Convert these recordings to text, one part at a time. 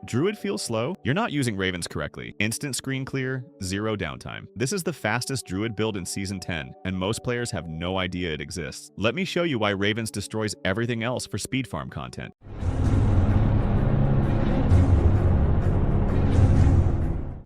Druid feels slow? You're not using Ravens correctly. Instant screen clear, zero downtime. This is the fastest Druid build in Season 10, and most players have no idea it exists. Let me show you why Ravens destroys everything else for Speedfarm content.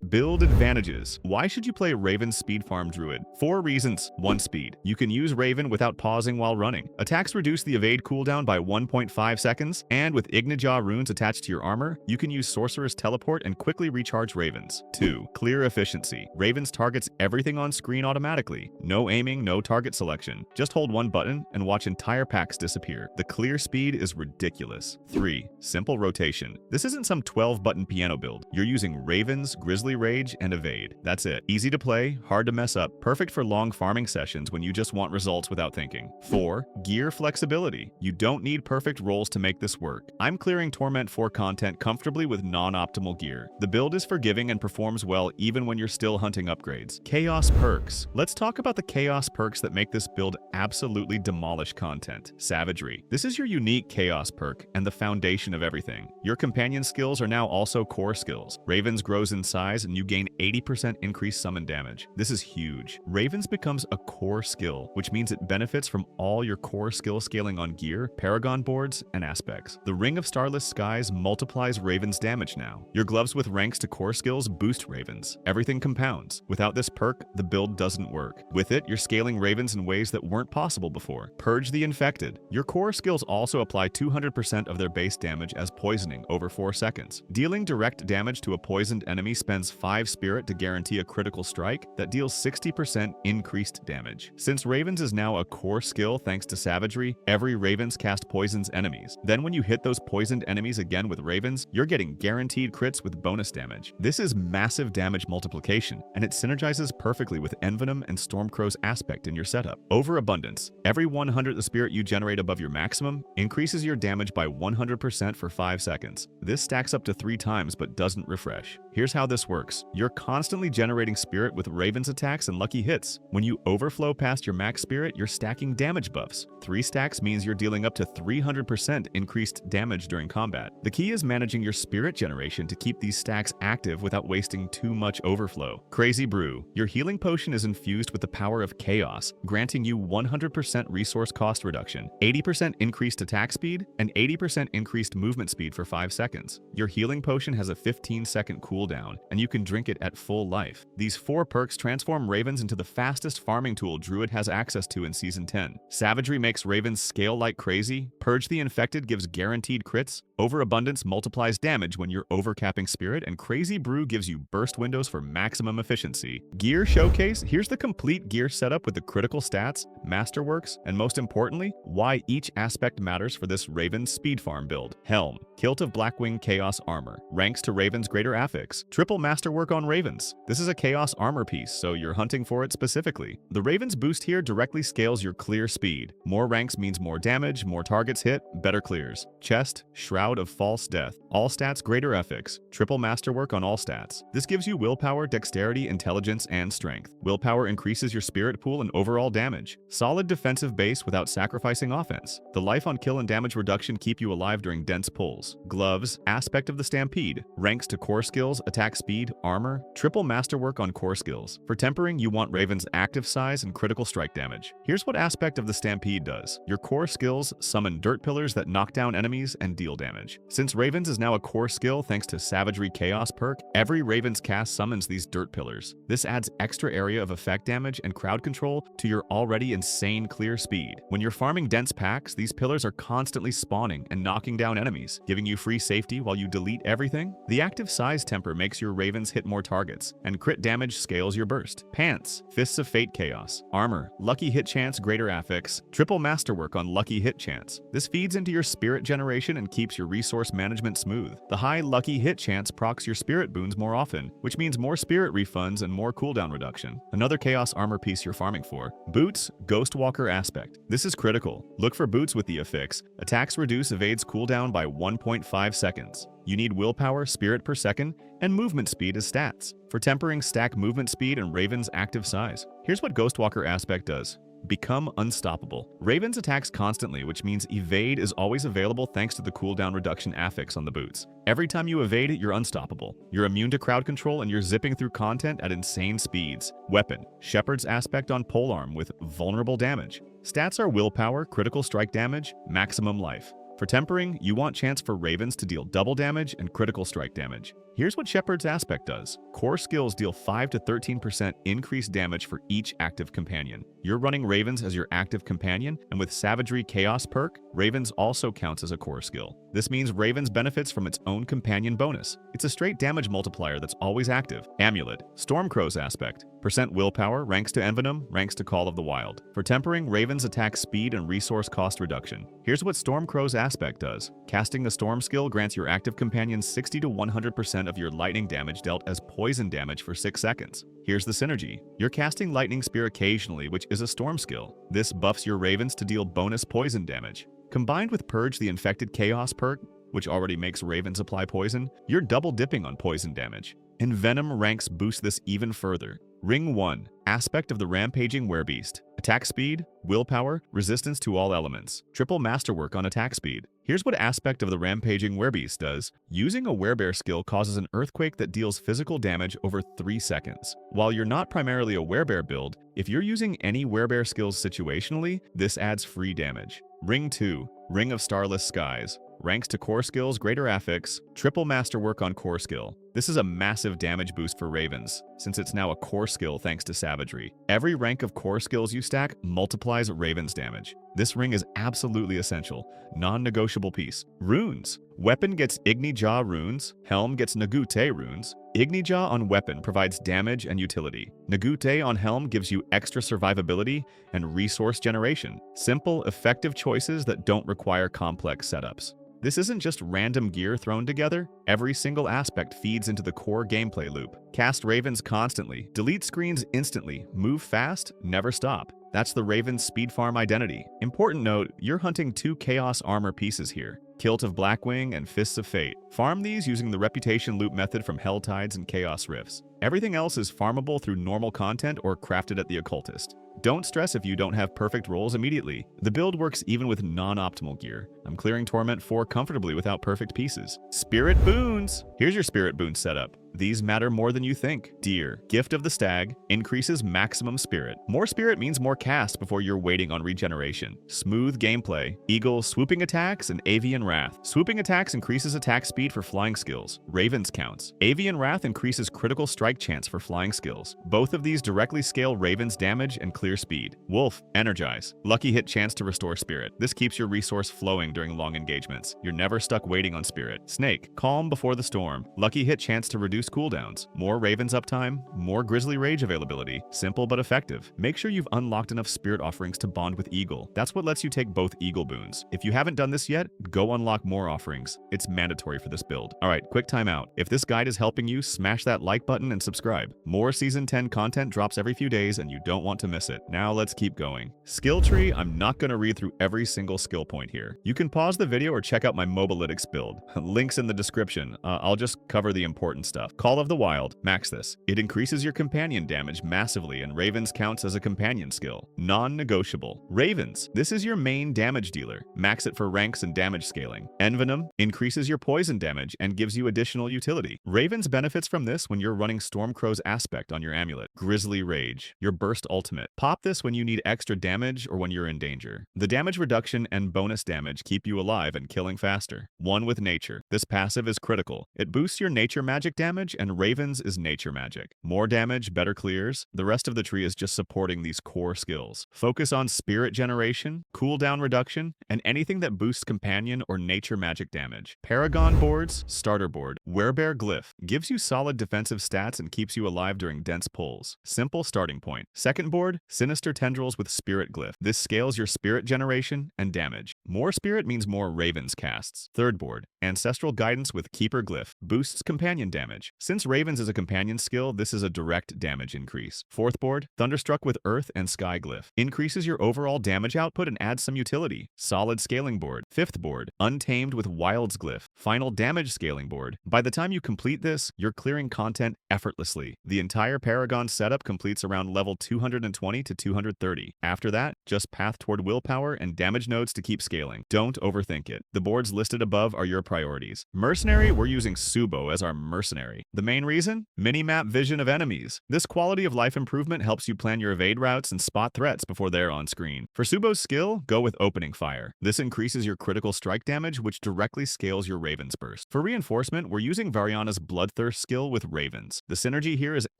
Build advantages. Why should you play Raven's Speedfarm Druid? 4 reasons. 1. Speed. You can use Raven without pausing while running. Attacks reduce the evade cooldown by 1.5 seconds, and with Ignijaw runes attached to your armor, you can use Sorcerer's Teleport and quickly recharge Ravens. 2. Clear efficiency. Ravens targets everything on screen automatically. No aiming, no target selection. Just hold one button and watch entire packs disappear. The clear speed is ridiculous. 3. Simple rotation. This isn't some 12-button piano build. You're using Ravens, Grizzly Rage, and Evade. That's it. Easy to play, hard to mess up, perfect for long farming sessions when you just want results without thinking. 4. Gear flexibility. You don't need perfect rolls to make this work. I'm clearing Torment 4 content comfortably with non-optimal gear. The build is forgiving and performs well even when you're still hunting upgrades. Chaos perks. Let's talk about the chaos perks that make this build absolutely demolish content. Savagery. This is your unique chaos perk and the foundation of everything. Your companion skills are now also core skills. Ravens grows in size and you gain 80% increased summon damage. This is huge. Ravens becomes a core skill, which means it benefits from all your core skill scaling on gear, Paragon boards, and aspects. The Ring of Starless Skies multiplies Ravens damage now. Your gloves with ranks to core skills boost Ravens. Everything compounds. Without this perk, the build doesn't work. With it, you're scaling Ravens in ways that weren't possible before. Purge the Infected. Your core skills also apply 200% of their base damage as poisoning over 4 seconds. Dealing direct damage to a poisoned enemy spends 5 spirit to guarantee a critical strike that deals 60% increased damage. Since Ravens is now a core skill thanks to Savagery, every Ravens cast poisons enemies. Then when you hit those poisoned enemies again with Ravens, you're getting guaranteed crits with bonus damage. This is massive damage multiplication, and it synergizes perfectly with Envenom and Stormcrow's aspect in your setup. Overabundance. Every 100 the spirit you generate above your maximum increases your damage by 100% for 5 seconds. This stacks up to 3 times but doesn't refresh. Here's how this works. You're constantly generating spirit with Raven's attacks and lucky hits. When you overflow past your max spirit, you're stacking damage buffs. 3 stacks means you're dealing up to 300% increased damage during combat. The key is managing your spirit generation to keep these stacks active without wasting too much overflow. Crazy Brew. Your healing potion is infused with the power of chaos, granting you 100% resource cost reduction, 80% increased attack speed, and 80% increased movement speed for 5 seconds. Your healing potion has a 15-second cooldown, and you can drink it at full life. These 4 perks transform Ravens into the fastest farming tool Druid has access to in Season 10. Savagery makes Ravens scale like crazy, Purge the Infected gives guaranteed crits, Overabundance multiplies damage when you're overcapping spirit, and Crazy Brew gives you burst windows for maximum efficiency. Gear Showcase. Here's the complete gear setup with the critical stats, masterworks, and most importantly, why each aspect matters for this Raven Speedfarm build. Helm. Kilt of Blackwing Chaos Armor. Ranks to Raven's Greater Affix. Triple Masterwork on Ravens. This is a Chaos Armor piece, so you're hunting for it specifically. The Raven's boost here directly scales your clear speed. More ranks means more damage, more targets hit, better clears. Chest. Shroud of False Death. All stats Greater Affix. Triple Masterwork on all stats. This gives you willpower, dexterity, intelligence, and strength. Willpower increases your spirit pool and overall damage. Solid defensive base without sacrificing offense. The life on kill and damage reduction keep you alive during dense pulls. Gloves. Aspect of the Stampede. Ranks to core skills, attack speed, armor. Triple Masterwork on core skills. For tempering, you want Raven's active size and critical strike damage. Here's what Aspect of the Stampede does. Your core skills summon dirt pillars that knock down enemies and deal damage. Since Ravens is now a core skill thanks to Savagery Chaos perk, every Raven's cast summons these dirt pillars. This adds extra area of effect damage and crowd control to your already insane clear speed. When you're farming dense packs, these pillars are constantly spawning and knocking down enemies, giving you free safety while you delete everything. The active size temper makes your Ravens hit more targets, and crit damage scales your burst. Pants. Fists of Fate Chaos. Armor. Lucky hit chance Greater Affix. Triple Masterwork on lucky hit chance. This feeds into your spirit generation and keeps your resource management smooth. The high lucky hit chance procs your spirit boons more often, which means more spirit refunds and more cooldown reduction. Another Chaos Armor piece you're farming for. Boots. Ghostwalker Aspect. This is critical. Look for boots with the affix. Attacks reduce evades cooldown by 1.5 seconds. You need willpower, spirit per second, and movement speed as stats. For tempering, stack movement speed and Raven's active size. Here's what Ghostwalker Aspect does. Become unstoppable. Ravens attacks constantly, which means evade is always available thanks to the cooldown reduction affix on the boots. Every time you evade, you're unstoppable. You're immune to crowd control and you're zipping through content at insane speeds. Weapon: Shepherd's Aspect on polearm with vulnerable damage. Stats are willpower, critical strike damage, maximum life. For tempering, you want chance for Ravens to deal double damage and critical strike damage. Here's what Shepherd's Aspect does. Core skills deal 5 to 13% increased damage for each active companion. You're running Ravens as your active companion, and with Savagery Chaos perk, Ravens also counts as a core skill. This means Ravens benefits from its own companion bonus. It's a straight damage multiplier that's always active. Amulet: Stormcrow's Aspect. Percent willpower, ranks to Envenom, ranks to Call of the Wild. For tempering, Ravens attack speed and resource cost reduction. Here's what Stormcrow's Aspect does. Casting the Storm skill grants your active companion 60 to 100% of your lightning damage dealt as poison damage for 6 seconds. Here's the synergy. You're casting Lightning Spear occasionally, which is a storm skill. This buffs your Ravens to deal bonus poison damage. Combined with Purge the Infected Chaos perk, which already makes Ravens apply poison, you're double dipping on poison damage. Envenom ranks boost this even further. Ring 1. Aspect of the Rampaging Werebeast. Attack speed, willpower, resistance to all elements. Triple masterwork on attack speed. Here's what Aspect of the Rampaging Werebeast does. Using a Werebear skill causes an earthquake that deals physical damage over 3 seconds. While you're not primarily a Werebear build, if you're using any Werebear skills situationally, this adds free damage. Ring 2. Ring of Starless Skies. Ranks to core skills, greater affix, triple masterwork on core skill. This is a massive damage boost for Ravens, since it's now a core skill thanks to Savagery. Every rank of core skills you stack multiplies Ravens damage. This ring is absolutely essential, non-negotiable piece. Runes. Weapon gets Igni Jaw runes, Helm gets Nagute runes. Igni Jaw on weapon provides damage and utility. Nagute on helm gives you extra survivability and resource generation. Simple, effective choices that don't require complex setups. This isn't just random gear thrown together. Every single aspect feeds into the core gameplay loop. Cast Ravens constantly, delete screens instantly, move fast, never stop. That's the Ravens Speedfarm identity. Important note, you're hunting 2 Chaos armor pieces here. Kilt of Blackwing and Fists of Fate. Farm these using the Reputation loop method from Helltides and Chaos Rifts. Everything else is farmable through normal content or crafted at the Occultist. Don't stress if you don't have perfect rolls immediately. The build works even with non-optimal gear. I'm clearing Torment 4 comfortably without perfect pieces. Spirit Boons! Here's your Spirit Boon setup. These matter more than you think. Deer, Gift of the Stag, increases maximum spirit. More spirit means more cast before you're waiting on regeneration. Smooth gameplay. Eagle, swooping attacks, and Avian Wrath. Swooping attacks increases attack speed for flying skills. Ravens counts. Avian Wrath increases critical strike chance for flying skills. Both of these directly scale Ravens damage and clear speed. Wolf, Energize. Lucky hit chance to restore spirit. This keeps your resource flowing during long engagements. You're never stuck waiting on spirit. Snake, Calm before the storm. Lucky hit chance to reduce cooldowns. More Ravens uptime, more Grizzly Rage availability. Simple but effective. Make sure you've unlocked enough spirit offerings to bond with Eagle. That's what lets you take both Eagle boons. If you haven't done this yet, go unlock more offerings. It's mandatory for this build. Alright, quick timeout. If this guide is helping you, smash that like button and subscribe. More Season 10 content drops every few days and you don't want to miss it. Now let's keep going. Skill tree, I'm not going to read through every single skill point here. You can pause the video or check out my Mobalytics build. Links in the description. I'll just cover the important stuff. Call of the Wild, max this. It increases your companion damage massively and Ravens counts as a companion skill. Non-negotiable. Ravens, this is your main damage dealer. Max it for ranks and damage scaling. Envenom increases your poison damage and gives you additional utility. Ravens benefits from this when you're running Stormcrow's Aspect on your amulet. Grizzly Rage, your burst ultimate. Pop this when you need extra damage or when you're in danger. The damage reduction and bonus damage keep you alive and killing faster. One with Nature. This passive is critical. It boosts your nature magic damage and Ravens is nature magic. More damage, better clears. The rest of the tree is just supporting these core skills. Focus on spirit generation, cooldown reduction, and anything that boosts companion or nature magic damage. Paragon boards, starter board. Werebear Glyph gives you solid defensive stats and keeps you alive during dense pulls. Simple starting point. Second board, Sinister Tendrils with Spirit Glyph. This scales your spirit generation and damage. More spirit means more Ravens casts. Third board, Ancestral Guidance with Keeper Glyph. Boosts companion damage. Since Ravens is a companion skill, this is a direct damage increase. Fourth board, Thunderstruck with Earth and Sky Glyph. Increases your overall damage output and adds some utility. Solid scaling board. Fifth board, Untamed with Wild's Glyph. Final damage scaling board. By the time you complete this, you're clearing content effortlessly. The entire Paragon setup completes around level 220 to 230. After that, just path toward willpower and damage nodes to keep scaling. Don't overthink it. The boards listed above are your priorities. Mercenary, we're using Subo as our Mercenary. The main reason? Minimap vision of enemies. This quality of life improvement helps you plan your evade routes and spot threats before they're on screen. For Subo's skill, go with Opening Fire. This increases your critical strike damage, which directly scales your Raven's Burst. For reinforcement, we're using Variana's Bloodthirst skill with Ravens. The synergy here is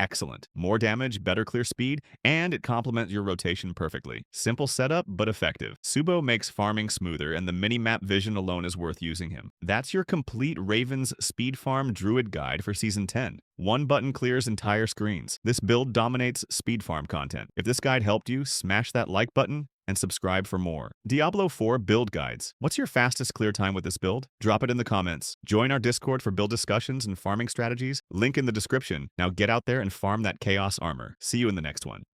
excellent. More damage, better clear speed, and it complements your rotation perfectly. Simple setup, but effective. Subo makes farming smoother, and the mini-map vision alone is worth using him. That's your complete Ravens Speedfarm Druid guide for Season 10. One button clears entire screens. This build dominates Speedfarm content. If this guide helped you, smash that like button and subscribe for more. Diablo 4 build guides. What's your fastest clear time with this build? Drop it in the comments. Join our Discord for build discussions and farming strategies. Link in the description. Now get out there and farm that chaos armor. See you in the next one.